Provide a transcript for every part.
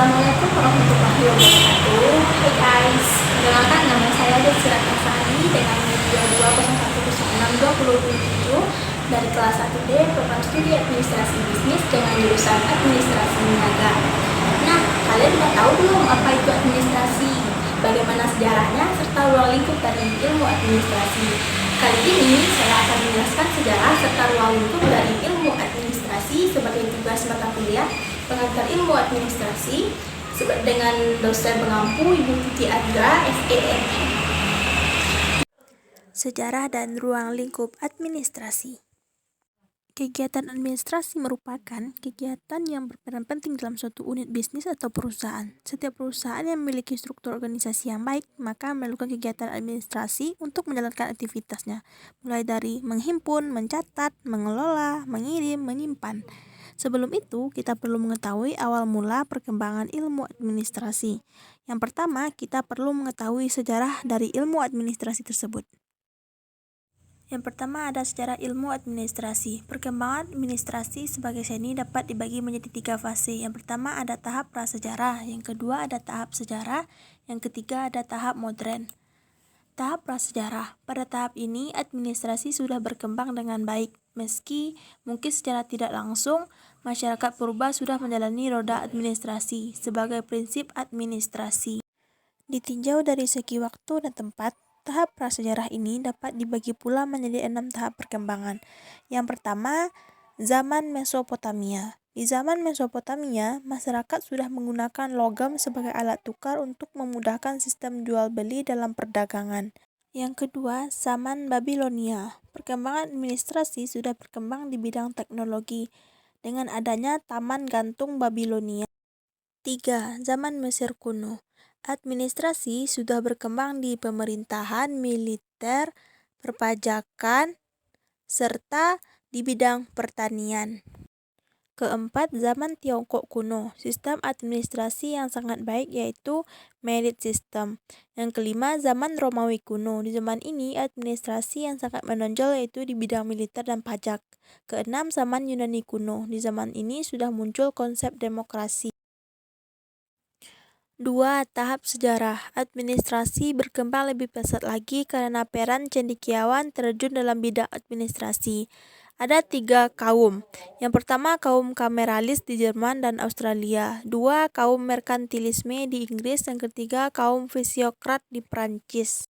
Assalamualaikum warahmatullahi wabarakatuh. Hey guys, perkenalkan nama saya Desira Kasari dengan NIM 2201062027 dari kelas 1D program studi administrasi bisnis dengan jurusan administrasi niaga. Nah, kalian udah tahu belum apa itu administrasi? Bagaimana sejarahnya serta ruang lingkup dari ilmu administrasi? Kali ini saya akan menjelaskan sejarah serta ruang lingkup dari ilmu administrasi sebagai tugas mata kuliah pengantar ilmu administrasi dengan dosen pengampu Ibu Titi Adra, SEM. Sejarah dan ruang lingkup administrasi. Kegiatan administrasi merupakan kegiatan yang berperan penting dalam suatu unit bisnis atau perusahaan. Setiap perusahaan yang memiliki struktur organisasi yang baik, maka melakukan kegiatan administrasi untuk menjalankan aktivitasnya, mulai dari menghimpun, mencatat, mengelola, mengirim, menyimpan. Sebelum itu, kita perlu mengetahui awal mula perkembangan ilmu administrasi. Yang pertama, kita perlu mengetahui sejarah dari ilmu administrasi tersebut. Yang pertama ada sejarah ilmu administrasi. Perkembangan administrasi sebagai seni dapat dibagi menjadi 3 fase. Yang pertama ada tahap prasejarah, yang kedua ada tahap sejarah, yang ketiga ada tahap modern. Tahap prasejarah. Pada tahap ini administrasi sudah berkembang dengan baik. Meski mungkin secara tidak langsung, masyarakat purba sudah menjalani roda administrasi sebagai prinsip administrasi. Ditinjau dari segi waktu dan tempat, tahap prasejarah ini dapat dibagi pula menjadi 6 tahap perkembangan. Yang pertama, zaman Mesopotamia. Di zaman Mesopotamia, masyarakat sudah menggunakan logam sebagai alat tukar untuk memudahkan sistem jual beli dalam perdagangan. Yang kedua, zaman Babilonia. Perkembangan administrasi sudah berkembang di bidang teknologi dengan adanya Taman Gantung Babilonia. 3. Zaman Mesir kuno. Administrasi sudah berkembang di pemerintahan, militer, perpajakan, serta di bidang pertanian. Keempat, zaman Tiongkok kuno. Sistem administrasi yang sangat baik yaitu merit system. Yang kelima, zaman Romawi kuno. Di zaman ini, administrasi yang sangat menonjol yaitu di bidang militer dan pajak. Keenam, zaman Yunani kuno. Di zaman ini sudah muncul konsep demokrasi. 2. Tahap sejarah. Administrasi berkembang lebih pesat lagi karena peran cendekiawan terjun dalam bidang administrasi. Ada 3 kaum. Yang pertama kaum kameralis di Jerman dan Australia. 2. Kaum merkantilisme di Inggris. Yang ketiga kaum fisiokrat di Prancis.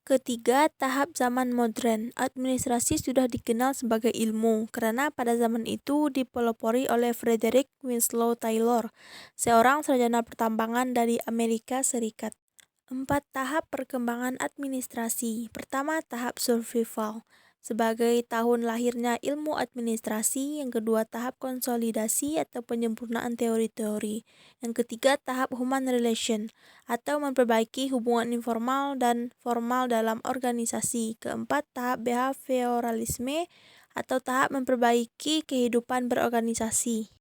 Ketiga, tahap zaman modern. Administrasi sudah dikenal sebagai ilmu karena pada zaman itu dipelopori oleh Frederick Winslow Taylor, seorang sarjana pertambangan dari Amerika Serikat. 4. Tahap perkembangan administrasi. Pertama, tahap survival. Sebagai tahun lahirnya ilmu administrasi. Yang kedua, tahap konsolidasi atau penyempurnaan teori-teori. Yang ketiga, tahap human relation atau memperbaiki hubungan informal dan formal dalam organisasi. Keempat, tahap behavioralisme atau tahap memperbaiki kehidupan berorganisasi.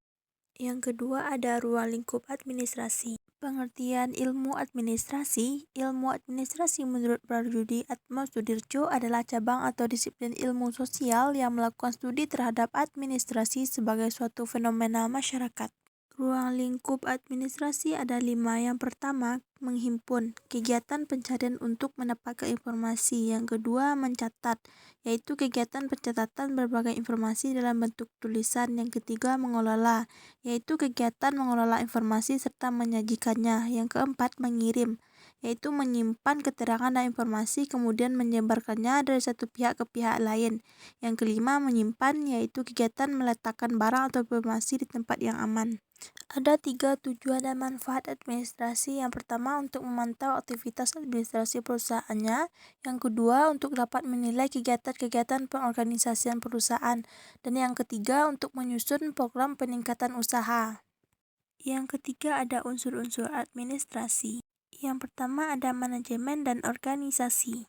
Yang kedua ada ruang lingkup administrasi. Pengertian ilmu administrasi. Ilmu administrasi menurut Prajudi Atmosudirjo adalah cabang atau disiplin ilmu sosial yang melakukan studi terhadap administrasi sebagai suatu fenomena masyarakat. Ruang lingkup administrasi ada 5. Yang pertama, menghimpun, kegiatan pencarian untuk mendapatkan informasi. Yang kedua, mencatat, yaitu kegiatan pencatatan berbagai informasi dalam bentuk tulisan. Yang ketiga, mengelola, yaitu kegiatan mengelola informasi serta menyajikannya. Yang keempat, mengirim, yaitu menyimpan keterangan dan informasi kemudian menyebarkannya dari satu pihak ke pihak lain. Yang kelima, menyimpan, yaitu kegiatan meletakkan barang atau informasi di tempat yang aman. Ada 3 tujuan dan manfaat administrasi. Yang pertama, untuk memantau aktivitas administrasi perusahaannya. Yang kedua, untuk dapat menilai kegiatan-kegiatan pengorganisasian perusahaan. Dan yang ketiga, untuk menyusun program peningkatan usaha. Yang ketiga, ada unsur-unsur administrasi. Yang pertama, ada manajemen dan organisasi.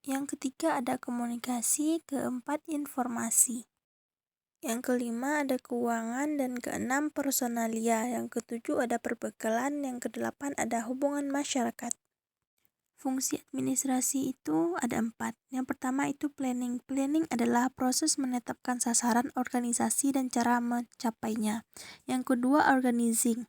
Yang ketiga, ada komunikasi. Keempat, informasi. Yang kelima ada keuangan dan keenam personalia. Yang ketujuh ada perbekalan. Yang kedelapan ada hubungan masyarakat. Fungsi administrasi itu ada 4. Yang pertama itu planning. Planning adalah proses menetapkan sasaran organisasi dan cara mencapainya. Yang kedua organizing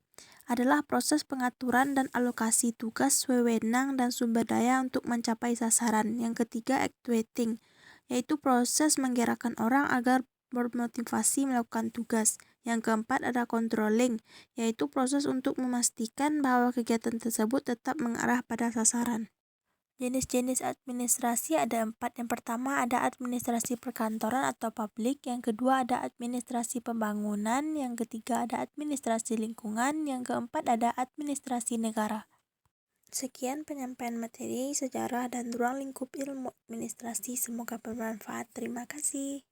adalah proses pengaturan dan alokasi tugas, wewenang, dan sumber daya untuk mencapai sasaran. Yang ketiga, actuating, yaitu proses menggerakkan orang agar bermotivasi melakukan tugas. Yang keempat ada controlling, yaitu proses untuk memastikan bahwa kegiatan tersebut tetap mengarah pada sasaran. Jenis-jenis administrasi ada 4. Yang pertama ada administrasi perkantoran atau publik, yang kedua ada administrasi pembangunan, yang ketiga ada administrasi lingkungan, yang keempat ada administrasi negara. Sekian penyampaian materi sejarah dan ruang lingkup ilmu administrasi, semoga bermanfaat. Terima kasih.